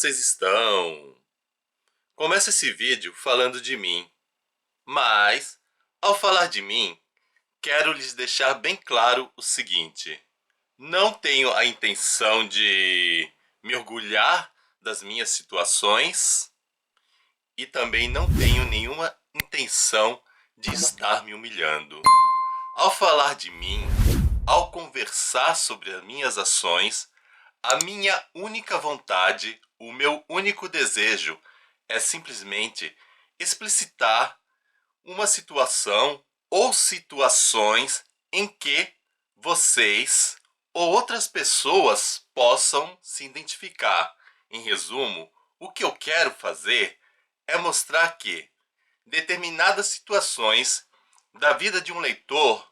vocês estão? Começo esse vídeo falando de mim, mas ao falar de mim, quero lhes deixar bem claro o seguinte: não tenho a intenção de me orgulhar das minhas situações e também não tenho nenhuma intenção de estar me humilhando. Ao falar de mim, ao conversar sobre as minhas ações, a minha única vontade, o meu único desejo é simplesmente explicitar uma situação ou situações em que vocês ou outras pessoas possam se identificar. Em resumo, o que eu quero fazer é mostrar que determinadas situações da vida de um leitor,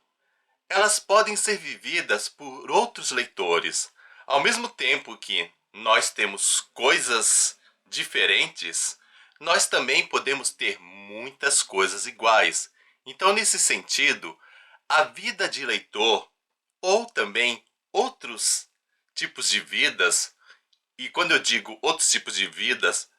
elas podem ser vividas por outros leitores. Ao mesmo tempo que nós temos coisas diferentes, nós também podemos ter muitas coisas iguais. Então, nesse sentido, a vida de leitor, ou também outros tipos de vidas, e quando eu digo outros tipos de vidas,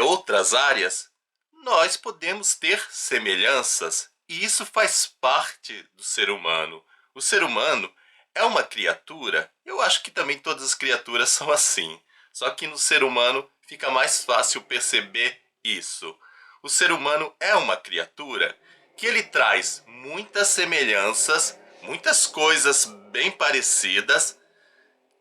outras áreas, nós podemos ter semelhanças e isso faz parte do ser humano. O ser humano é uma criatura, eu acho que também todas as criaturas são assim, só que no ser humano fica mais fácil perceber isso. O ser humano é uma criatura que ele traz muitas semelhanças, muitas coisas bem parecidas,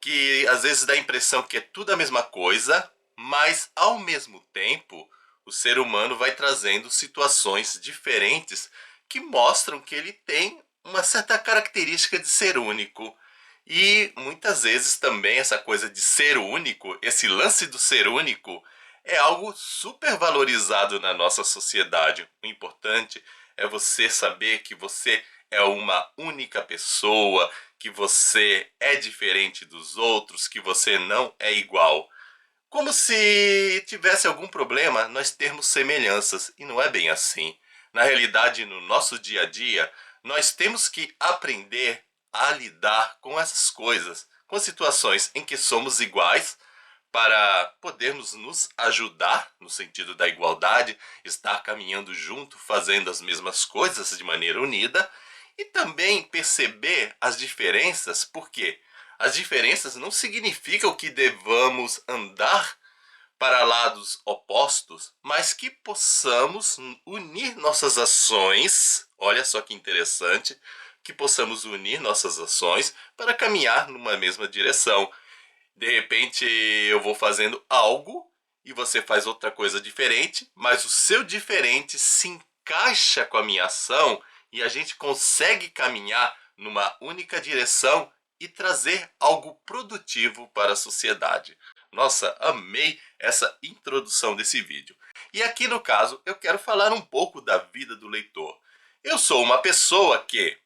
que às vezes dá a impressão que é tudo a mesma coisa, mas ao mesmo tempo o ser humano vai trazendo situações diferentes que mostram que ele tem uma certa característica de ser único. E muitas vezes também essa coisa de ser único, esse lance do ser único, é algo super valorizado na nossa sociedade. O importante é você saber que você é uma única pessoa, que você é diferente dos outros, que você não é igual. Como se tivesse algum problema nós termos semelhanças, e não é bem assim. Na realidade, no nosso dia a dia, nós temos que aprender a lidar com essas coisas, com situações em que somos iguais, para podermos nos ajudar no sentido da igualdade, estar caminhando junto, fazendo as mesmas coisas de maneira unida, e também perceber as diferenças, porque as diferenças não significam que devamos andar para lados opostos, mas que possamos unir nossas ações. Olha só que interessante, que possamos unir nossas ações para caminhar numa mesma direção. De repente eu vou fazendo algo e você faz outra coisa diferente, mas o seu diferente se encaixa com a minha ação e a gente consegue caminhar numa única direção e trazer algo produtivo para a sociedade. Nossa, amei essa introdução desse vídeo. E aqui no caso eu quero falar um pouco da vida do leitor. Eu sou uma pessoa que,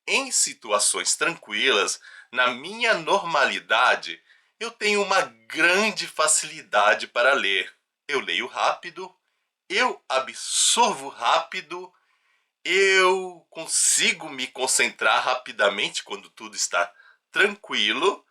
em situações tranquilas, na minha normalidade, eu tenho uma grande facilidade para ler. Eu leio rápido, eu absorvo rápido, eu consigo me concentrar rapidamente quando tudo está tranquilo.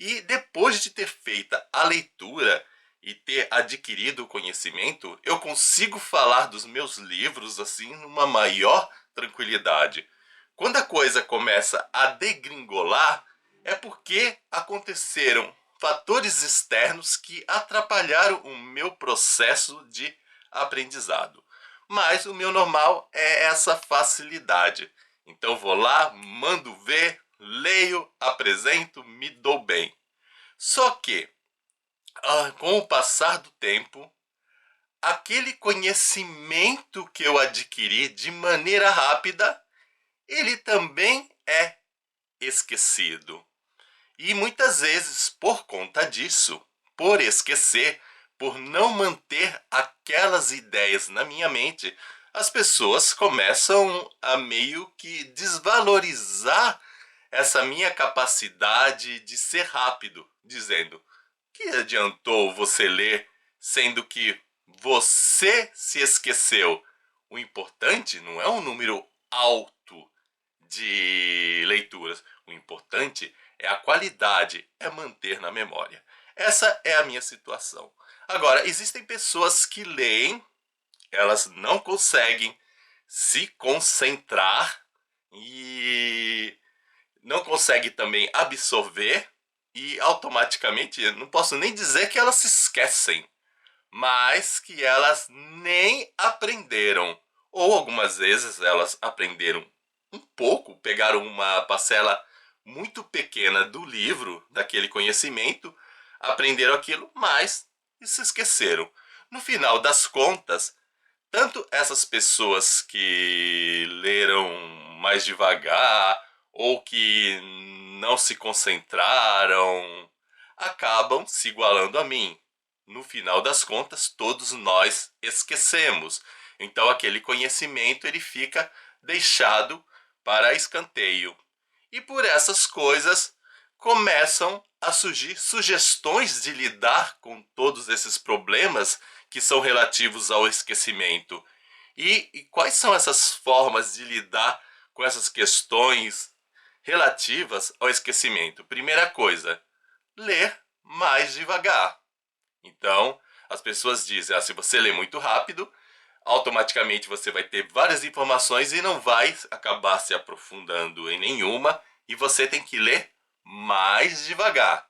E depois de ter feito a leitura e ter adquirido o conhecimento, eu consigo falar dos meus livros assim numa maior tranquilidade. Quando a coisa começa a degringolar, é porque aconteceram fatores externos que atrapalharam o meu processo de aprendizado. Mas o meu normal é essa facilidade. Então vou lá, mando ver, leio, apresento, me dou bem. Só que, com o passar do tempo, aquele conhecimento que eu adquiri de maneira rápida, ele também é esquecido. E muitas vezes, por conta disso, por esquecer, por não manter aquelas ideias na minha mente, as pessoas começam a meio que desvalorizar essa minha capacidade de ser rápido, dizendo: que adiantou você ler, sendo que você se esqueceu? O importante não é um número alto de leituras. O importante é a qualidade, é manter na memória. Essa é a minha situação. Agora, existem pessoas que leem, elas não conseguem se concentrar e não conseguem também absorver e automaticamente, eu não posso nem dizer que elas se esquecem, mas que elas nem aprenderam. Ou algumas vezes elas aprenderam um pouco, pegaram uma parcela muito pequena do livro, daquele conhecimento, aprenderam aquilo, mas se esqueceram. No final das contas, tanto essas pessoas que leram mais devagar ou que não se concentraram acabam se igualando a mim. No final das contas, todos nós esquecemos. Então aquele conhecimento ele fica deixado para escanteio. E por essas coisas começam a surgir sugestões de lidar com todos esses problemas que são relativos ao esquecimento. E quais são essas formas de lidar com essas questões relativas ao esquecimento? Primeira coisa, ler mais devagar. Então, as pessoas dizem, se você lê muito rápido, automaticamente você vai ter várias informações e não vai acabar se aprofundando em nenhuma, e você tem que ler mais devagar.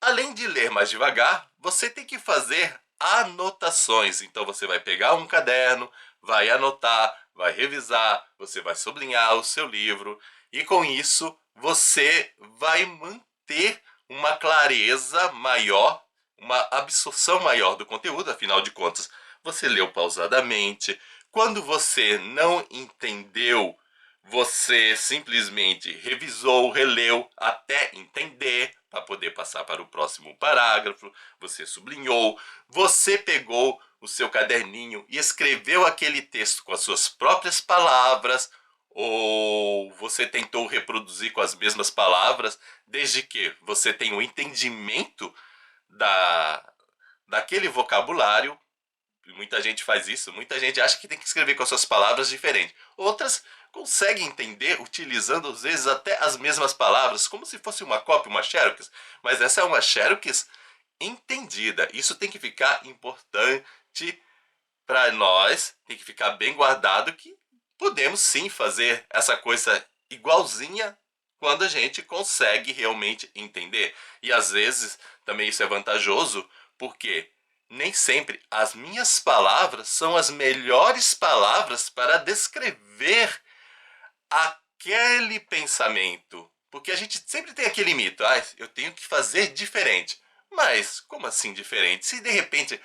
Além de ler mais devagar, você tem que fazer anotações. Então você vai pegar um caderno, vai anotar, vai revisar, você vai sublinhar o seu livro e com isso você vai manter uma clareza maior, uma absorção maior do conteúdo, afinal de contas, você leu pausadamente. Quando você não entendeu, você simplesmente revisou, releu até entender, para poder passar para o próximo parágrafo, você sublinhou, você pegou o seu caderninho e escreveu aquele texto com as suas próprias palavras, ou você tentou reproduzir com as mesmas palavras, desde que você tenha um entendimento daquele vocabulário. Muita gente faz isso, muita gente acha que tem que escrever com as suas palavras diferentes. Outras conseguem entender utilizando às vezes até as mesmas palavras, como se fosse uma cópia, uma xerox, mas essa é uma xerox entendida. Isso tem que ficar importante para nós, tem que ficar bem guardado que podemos sim fazer essa coisa igualzinha quando a gente consegue realmente entender. E às vezes também isso é vantajoso, porque nem sempre as minhas palavras são as melhores palavras para descrever aquele pensamento. Porque a gente sempre tem aquele mito, eu tenho que fazer diferente. Mas como assim diferente? Se de repente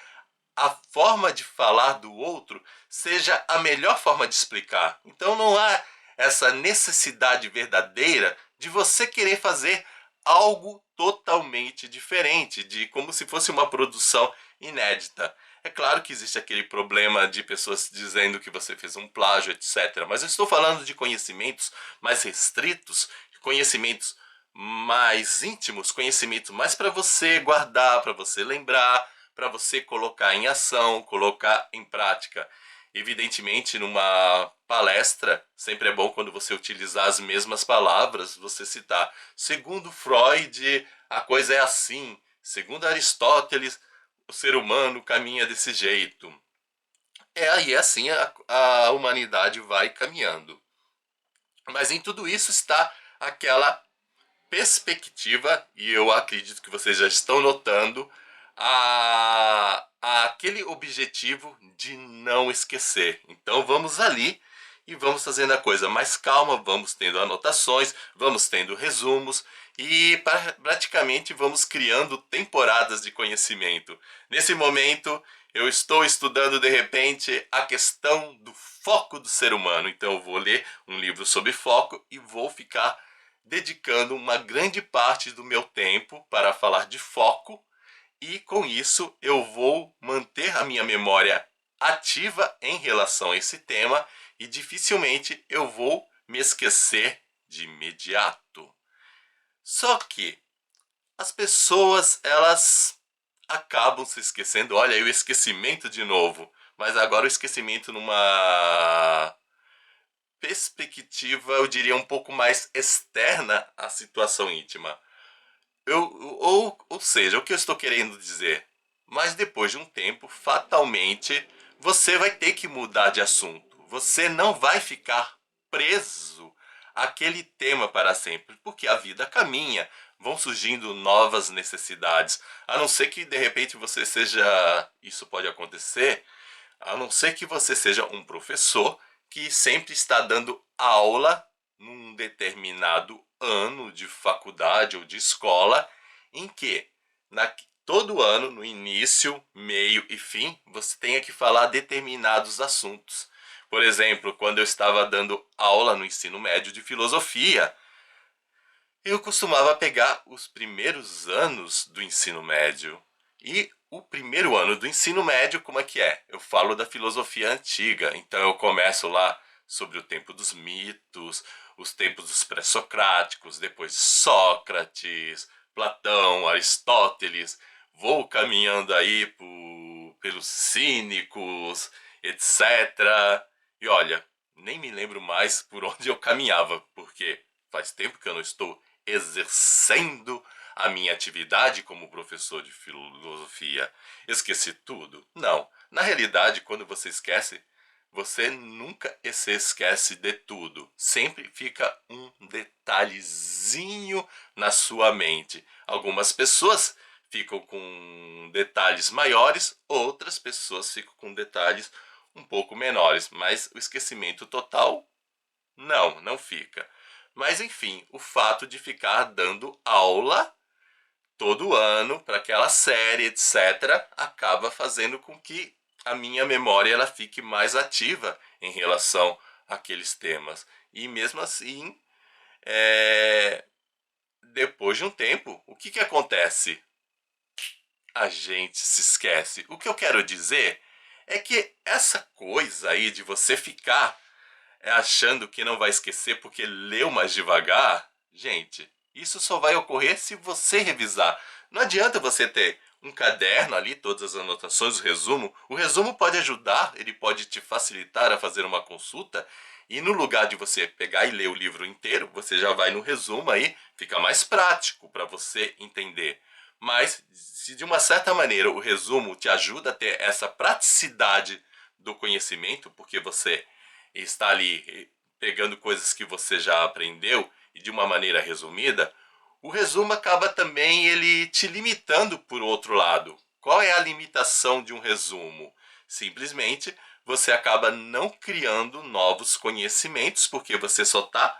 a forma de falar do outro seja a melhor forma de explicar. Então não há essa necessidade verdadeira de você querer fazer algo totalmente diferente, de como se fosse uma produção inédita. É claro que existe aquele problema de pessoas dizendo que você fez um plágio, etc. Mas eu estou falando de conhecimentos mais restritos, conhecimentos mais íntimos, conhecimentos mais para você guardar, para você lembrar, para você colocar em ação, colocar em prática. Evidentemente, numa palestra, sempre é bom quando você utilizar as mesmas palavras, você citar. Segundo Freud, a coisa é assim. Segundo Aristóteles, o ser humano caminha desse jeito. E assim a humanidade vai caminhando. Mas em tudo isso está aquela perspectiva, e eu acredito que vocês já estão notando, aquele objetivo de não esquecer. Então vamos ali e vamos fazendo a coisa mais calma, vamos tendo anotações, vamos tendo resumos e praticamente vamos criando temporadas de conhecimento. Nesse momento eu estou estudando de repente a questão do foco do ser humano, então eu vou ler um livro sobre foco e vou ficar dedicando uma grande parte do meu tempo para falar de foco, e com isso eu vou manter a minha memória ativa em relação a esse tema e dificilmente eu vou me esquecer de imediato. Só que as pessoas, elas acabam se esquecendo. Olha aí o esquecimento de novo, mas agora o esquecimento numa perspectiva, eu diria, um pouco mais externa à situação íntima. ou seja, o que eu estou querendo dizer? Mas depois de um tempo, fatalmente, você vai ter que mudar de assunto. Você não vai ficar preso àquele tema para sempre, porque a vida caminha, vão surgindo novas necessidades. A não ser que de repente você seja, isso pode acontecer, a não ser que você seja um professor que sempre está dando aula num determinado ano de faculdade ou de escola, em que todo ano, no início, meio e fim, você tenha que falar determinados assuntos. Por exemplo, quando eu estava dando aula no ensino médio de filosofia, eu costumava pegar os primeiros anos do ensino médio. E o primeiro ano do ensino médio, como é que é? Eu falo da filosofia antiga. Então eu começo lá sobre o tempo dos mitos, os tempos dos pré-socráticos, depois Sócrates, Platão, Aristóteles. Vou caminhando aí pelos cínicos, etc. E olha, nem me lembro mais por onde eu caminhava, porque faz tempo que eu não estou exercendo a minha atividade como professor de filosofia. Esqueci tudo? Não. Na realidade, quando você esquece, você nunca se esquece de tudo. Sempre fica um detalhezinho na sua mente. Algumas pessoas ficam com detalhes maiores, outras pessoas ficam com detalhes um pouco menores, mas o esquecimento total não fica. Mas enfim, o fato de ficar dando aula todo ano para aquela série, etc., acaba fazendo com que a minha memória ela fique mais ativa em relação àqueles temas. E mesmo assim, depois de um tempo, o que acontece? A gente se esquece. O que eu quero dizer é que essa coisa aí de você ficar achando que não vai esquecer porque leu mais devagar, gente, isso só vai ocorrer se você revisar. Não adianta você ter um caderno ali, todas as anotações, o resumo. O resumo pode ajudar, ele pode te facilitar a fazer uma consulta. E no lugar de você pegar e ler o livro inteiro, você já vai no resumo aí, fica mais prático para você entender. Mas, se de uma certa maneira o resumo te ajuda a ter essa praticidade do conhecimento, porque você está ali pegando coisas que você já aprendeu e de uma maneira resumida, o resumo acaba também ele te limitando por outro lado. Qual é a limitação de um resumo? Simplesmente você acaba não criando novos conhecimentos porque você só está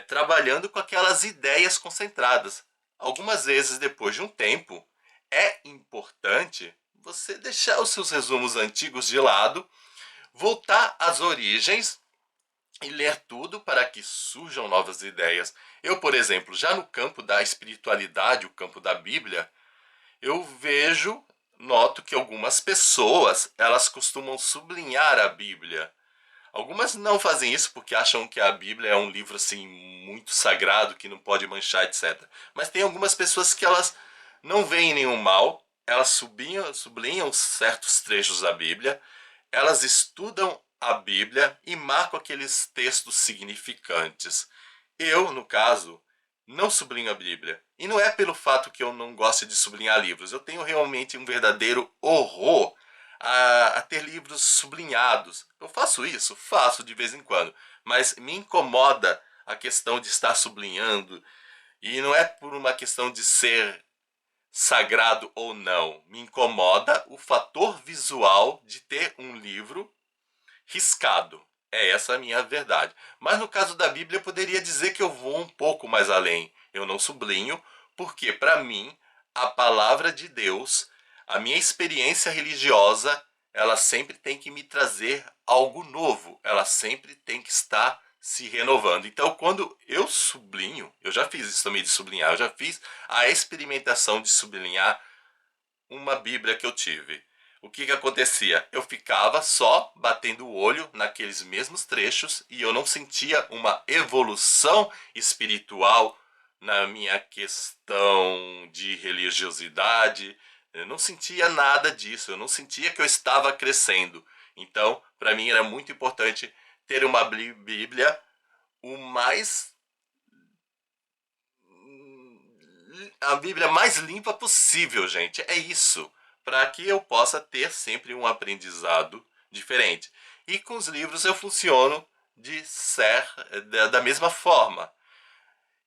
trabalhando com aquelas ideias concentradas. Algumas vezes, depois de um tempo, é importante você deixar os seus resumos antigos de lado, voltar às origens e ler tudo para que surjam novas ideias. Eu, por exemplo, já no campo da espiritualidade, o campo da Bíblia, eu noto que algumas pessoas, elas costumam sublinhar a Bíblia. Algumas não fazem isso porque acham que a Bíblia é um livro assim muito sagrado que não pode manchar, etc. Mas tem algumas pessoas que elas não veem nenhum mal, elas sublinham certos trechos da Bíblia, elas estudam a Bíblia e marcam aqueles textos significantes. Eu, no caso, não sublinho a Bíblia. E não é pelo fato que eu não gosto de sublinhar livros. Eu tenho realmente um verdadeiro horror a ter livros sublinhados. Eu faço isso? Faço de vez em quando. Mas me incomoda a questão de estar sublinhando. E não é por uma questão de ser sagrado ou não. Me incomoda o fator visual de ter um livro riscado. É essa a minha verdade. Mas no caso da Bíblia, eu poderia dizer que eu vou um pouco mais além. Eu não sublinho, porque para mim, a palavra de Deus, a minha experiência religiosa, ela sempre tem que me trazer algo novo. Ela sempre tem que estar se renovando. Então, quando eu sublinho, eu já fiz isso também de sublinhar, eu já fiz a experimentação de sublinhar uma Bíblia que eu tive. O que acontecia? Eu ficava só batendo o olho naqueles mesmos trechos e eu não sentia uma evolução espiritual na minha questão de religiosidade. Eu não sentia nada disso, eu não sentia que eu estava crescendo. Então, para mim era muito importante ter uma Bíblia o mais a Bíblia mais limpa possível, gente. É isso. Para que eu possa ter sempre um aprendizado diferente. E com os livros eu funciono da mesma forma.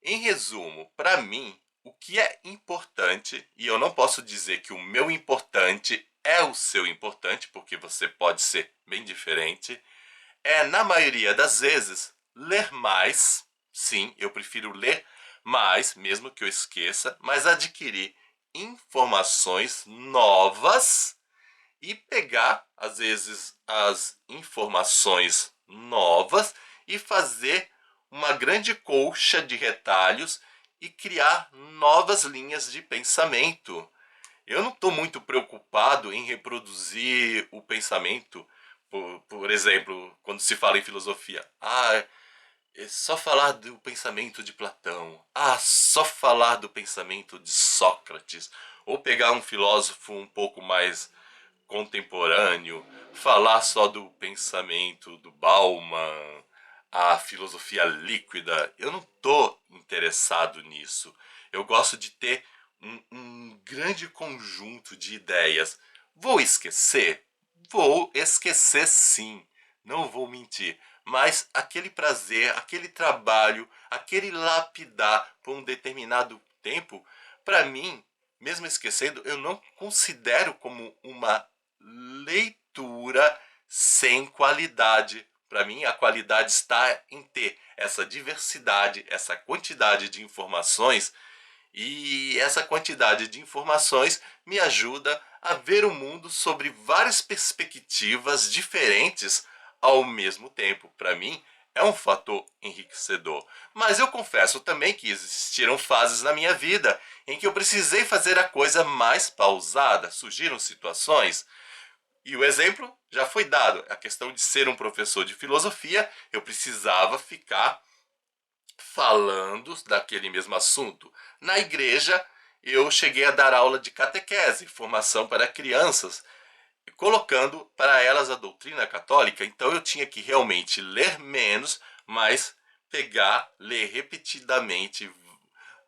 Em resumo, para mim, o que é importante, e eu não posso dizer que o meu importante é o seu importante, porque você pode ser bem diferente, é, na maioria das vezes, ler mais. Sim, eu prefiro ler mais, mesmo que eu esqueça, mas adquirir informações novas e pegar, às vezes, as informações novas e fazer uma grande colcha de retalhos e criar novas linhas de pensamento. Eu não estou muito preocupado em reproduzir o pensamento, por exemplo, quando se fala em filosofia. É só falar do pensamento de Platão. Só falar do pensamento de Sócrates. Ou pegar um filósofo um pouco mais contemporâneo, falar só do pensamento do Bauman, a filosofia líquida. Eu não estou interessado nisso. Eu gosto de ter um grande conjunto de ideias. Vou esquecer? Vou esquecer sim. Não vou mentir. Mas aquele prazer, aquele trabalho, aquele lapidar por um determinado tempo, para mim, mesmo esquecendo, eu não considero como uma leitura sem qualidade. Para mim, a qualidade está em ter essa diversidade, essa quantidade de informações, e essa quantidade de informações me ajuda a ver o mundo sobre várias perspectivas diferentes ao mesmo tempo. Para mim, é um fator enriquecedor. Mas eu confesso também que existiram fases na minha vida em que eu precisei fazer a coisa mais pausada. Surgiram situações e o exemplo já foi dado. A questão de ser um professor de filosofia, eu precisava ficar falando daquele mesmo assunto. Na igreja, eu cheguei a dar aula de catequese, formação para crianças, colocando para elas a doutrina católica. Então eu tinha que realmente ler menos, mas pegar, ler repetidamente,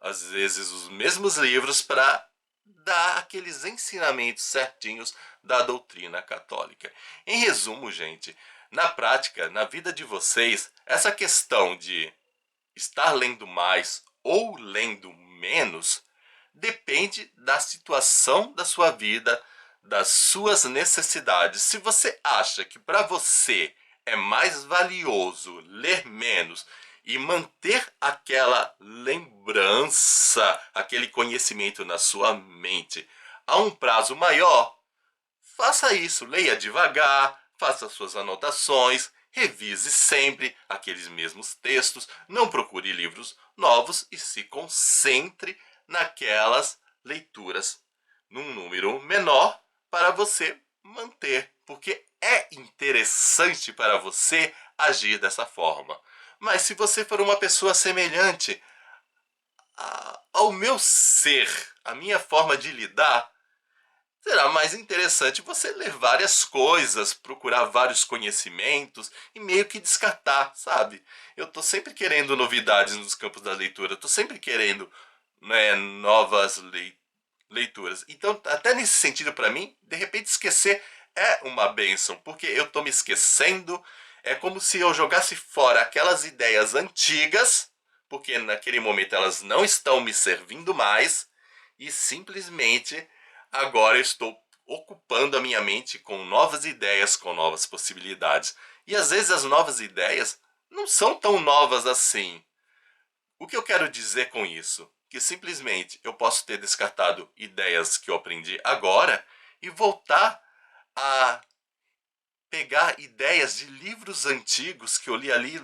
às vezes os mesmos livros, para dar aqueles ensinamentos certinhos da doutrina católica. Em resumo, gente, na prática, na vida de vocês, essa questão de estar lendo mais ou lendo menos depende da situação da sua vida, das suas necessidades. Se você acha que para você é mais valioso ler menos e manter aquela lembrança, aquele conhecimento na sua mente a um prazo maior, faça isso, leia devagar, faça suas anotações, revise sempre aqueles mesmos textos, não procure livros novos e se concentre naquelas leituras num número menor para você manter, porque é interessante para você agir dessa forma. Mas se você for uma pessoa semelhante ao meu ser, a minha forma de lidar, será mais interessante você ler várias coisas, procurar vários conhecimentos e meio que descartar, sabe? Eu tô sempre querendo novidades nos campos da leitura, tô sempre querendo, né, novas leituras. Então, até nesse sentido, para mim, de repente esquecer é uma bênção, porque eu tô me esquecendo, é como se eu jogasse fora aquelas ideias antigas, porque naquele momento elas não estão me servindo mais, e simplesmente agora eu estou ocupando a minha mente com novas ideias, com novas possibilidades. E às vezes as novas ideias não são tão novas assim. O que eu quero dizer com isso? Que simplesmente eu posso ter descartado ideias que eu aprendi agora e voltar a pegar ideias de livros antigos que eu li ali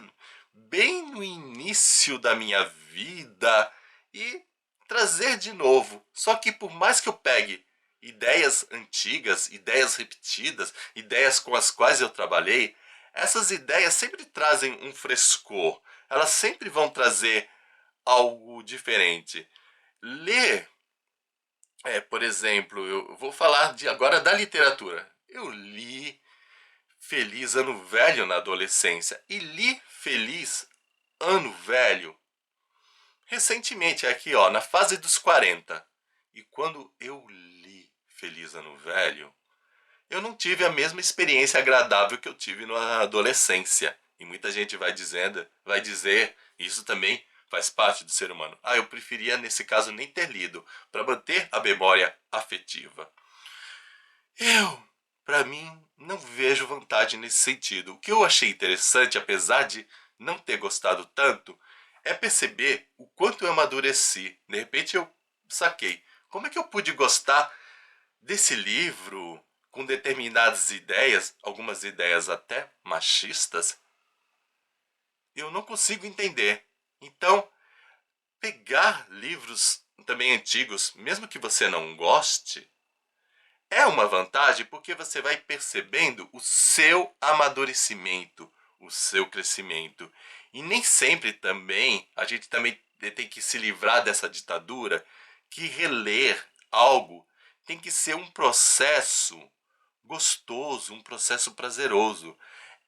bem no início da minha vida e trazer de novo. Só que por mais que eu pegue ideias antigas, ideias repetidas, ideias com as quais eu trabalhei, essas ideias sempre trazem um frescor. Elas sempre vão trazer algo diferente. Ler, por exemplo, eu vou falar de agora da literatura. Eu li Feliz Ano Velho na adolescência e li Feliz Ano Velho recentemente, aqui ó, na fase dos 40. E quando eu li Feliz Ano Velho, eu não tive a mesma experiência agradável que eu tive na adolescência. E muita gente vai dizer, isso também faz parte do ser humano. Ah, eu preferia nesse caso nem ter lido, para manter a memória afetiva. Eu, para mim, não vejo vantagem nesse sentido. O que eu achei interessante, apesar de não ter gostado tanto, é perceber o quanto eu amadureci. De repente eu saquei. Como é que eu pude gostar desse livro com determinadas ideias, algumas ideias até machistas? Eu não consigo entender. Então, pegar livros também antigos, mesmo que você não goste, é uma vantagem porque você vai percebendo o seu amadurecimento, o seu crescimento. E nem sempre também, a gente também tem que se livrar dessa ditadura, que reler algo tem que ser um processo gostoso, um processo prazeroso.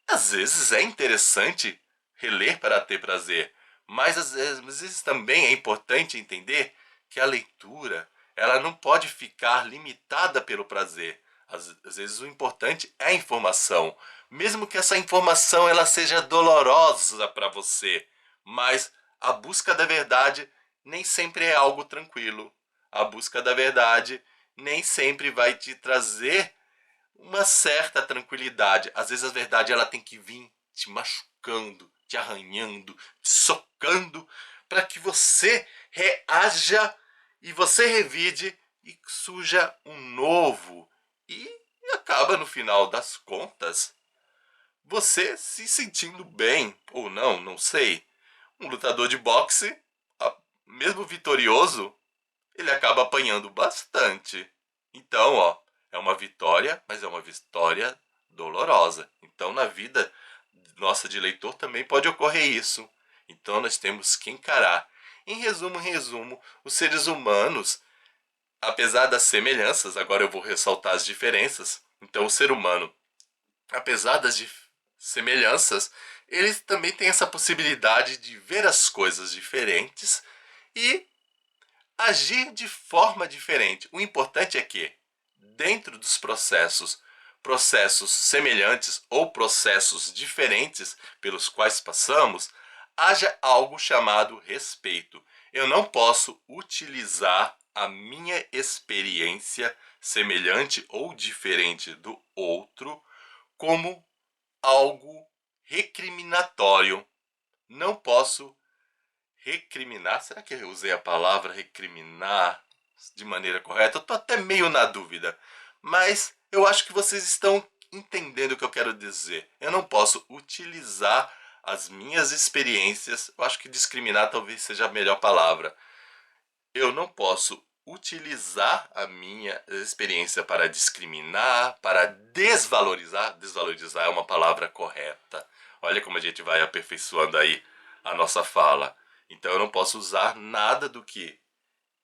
Às vezes é interessante reler para ter prazer, mas às vezes também é importante entender que a leitura ela não pode ficar limitada pelo prazer. Às vezes o importante é a informação, mesmo que essa informação ela seja dolorosa para você, mas a busca da verdade nem sempre é algo tranquilo. A busca da verdade nem sempre vai te trazer uma certa tranquilidade. Às vezes a verdade ela tem que vir te machucando, te arranhando, te socando, para que você reaja e você revide e surja um novo. E acaba no final das contas você se sentindo bem ou não, não sei. Um lutador de boxe, mesmo vitorioso, ele acaba apanhando bastante. Então, ó, é uma vitória, mas é uma vitória dolorosa. Então, na vida nossa de leitor também pode ocorrer isso. Então, nós temos que encarar. Em resumo, os seres humanos, apesar das semelhanças, agora eu vou ressaltar as diferenças. Então, o ser humano, apesar das semelhanças, ele também tem essa possibilidade de ver as coisas diferentes e agir de forma diferente. O importante é que, dentro dos processos semelhantes ou processos diferentes pelos quais passamos, haja algo chamado respeito. Eu não posso utilizar a minha experiência semelhante ou diferente do outro como algo recriminatório. Não posso recriminar. Será que eu usei a palavra recriminar de maneira correta? Eu estou até meio na dúvida. Mas eu acho que vocês estão entendendo o que eu quero dizer. Eu não posso utilizar as minhas experiências. Eu acho que discriminar talvez seja a melhor palavra. Eu não posso utilizar a minha experiência para discriminar, para desvalorizar. Desvalorizar é uma palavra correta. Olha como a gente vai aperfeiçoando aí a nossa fala. Então eu não posso usar nada do que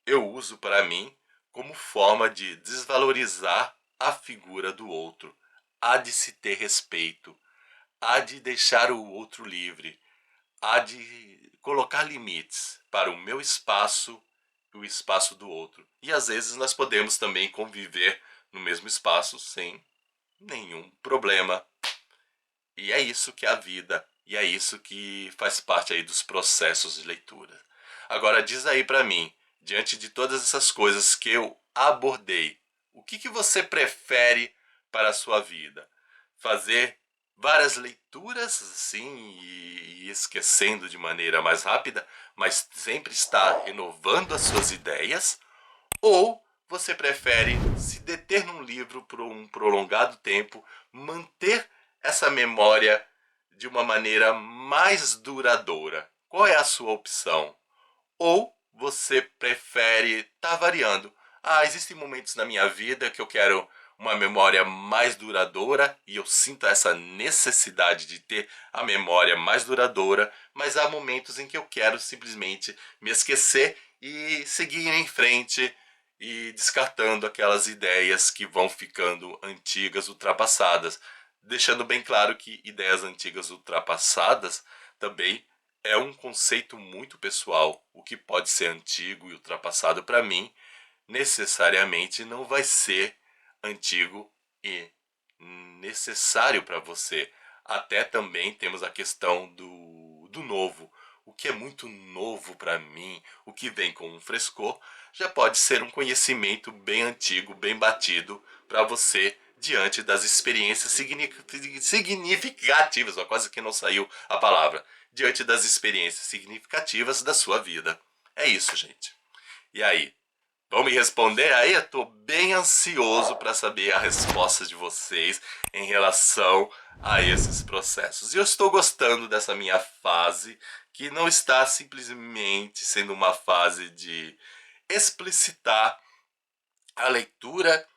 eu uso para mim como forma de desvalorizar a figura do outro. Há de se ter respeito, há de deixar o outro livre, há de colocar limites para o meu espaço e o espaço do outro. E às vezes nós podemos também conviver no mesmo espaço sem nenhum problema. E é isso que é a vida. E é isso que faz parte aí dos processos de leitura. Agora diz aí para mim, diante de todas essas coisas que eu abordei, o que você prefere para a sua vida? Fazer várias leituras assim e esquecendo de maneira mais rápida, mas sempre estar renovando as suas ideias? Ou você prefere se deter num livro por um prolongado tempo, manter essa memória de uma maneira mais duradoura? Qual é a sua opção? Ou você prefere estar variando? Ah, existem momentos na minha vida que eu quero uma memória mais duradoura e eu sinto essa necessidade de ter a memória mais duradoura, mas há momentos em que eu quero simplesmente me esquecer e seguir em frente e descartando aquelas ideias que vão ficando antigas, ultrapassadas, deixando bem claro que ideias antigas ultrapassadas também é um conceito muito pessoal. O que pode ser antigo e ultrapassado para mim, necessariamente não vai ser antigo e necessário para você. Até também temos a questão do novo. O que é muito novo para mim, o que vem com um frescor, já pode ser um conhecimento bem antigo, bem batido para você diante das experiências significativas, ó, quase que não saiu a palavra, diante das experiências significativas da sua vida. É isso, gente. E aí, vão me responder aí? Eu tô bem ansioso para saber a resposta de vocês em relação a esses processos. E eu estou gostando dessa minha fase, que não está simplesmente sendo uma fase de explicitar a leitura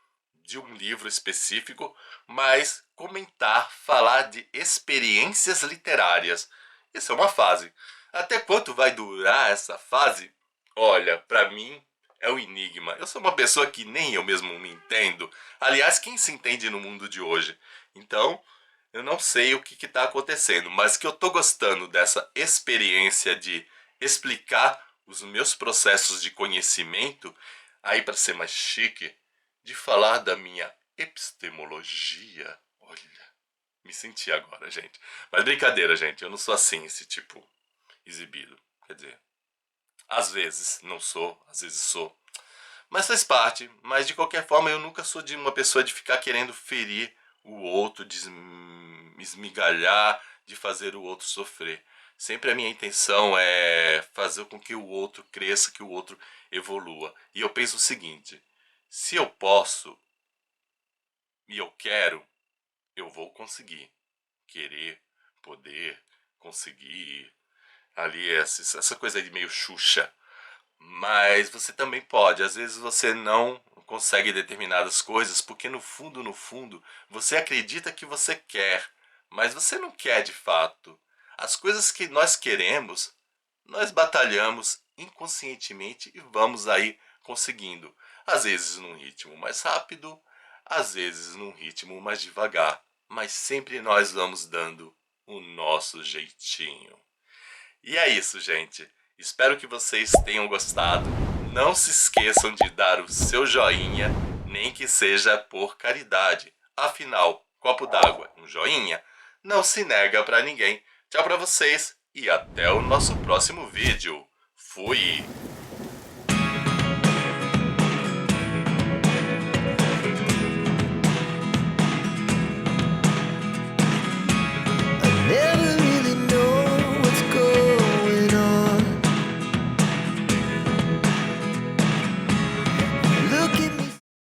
de um livro específico, mas comentar, falar de experiências literárias. Isso é uma fase. Até quanto vai durar essa fase? Olha, para mim é um enigma. Eu sou uma pessoa que nem eu mesmo me entendo. Aliás, quem se entende no mundo de hoje? Então, eu não sei o que está acontecendo, mas que eu estou gostando dessa experiência de explicar os meus processos de conhecimento, aí para ser mais chique, de falar da minha epistemologia. Olha, me senti agora, gente. Mas brincadeira, gente, eu não sou assim, esse tipo exibido. Quer dizer, às vezes não sou, às vezes sou. Mas faz parte. Mas de qualquer forma, eu nunca sou de uma pessoa de ficar querendo ferir o outro, de esmigalhar, de fazer o outro sofrer. Sempre a minha intenção é fazer com que o outro cresça, que o outro evolua. E eu penso o seguinte: se eu posso e eu quero, eu vou conseguir. Querer, poder, conseguir. Ali, essa coisa de meio Xuxa. Mas você também pode. Às vezes você não consegue determinadas coisas porque no fundo, você acredita que você quer, mas você não quer de fato. As coisas que nós queremos, nós batalhamos inconscientemente e vamos aí conseguindo. Às vezes num ritmo mais rápido, às vezes num ritmo mais devagar, mas sempre nós vamos dando o nosso jeitinho. E é isso, gente. Espero que vocês tenham gostado. Não se esqueçam de dar o seu joinha, nem que seja por caridade. Afinal, copo d'água, um joinha, não se nega pra ninguém. Tchau pra vocês e até o nosso próximo vídeo. Fui!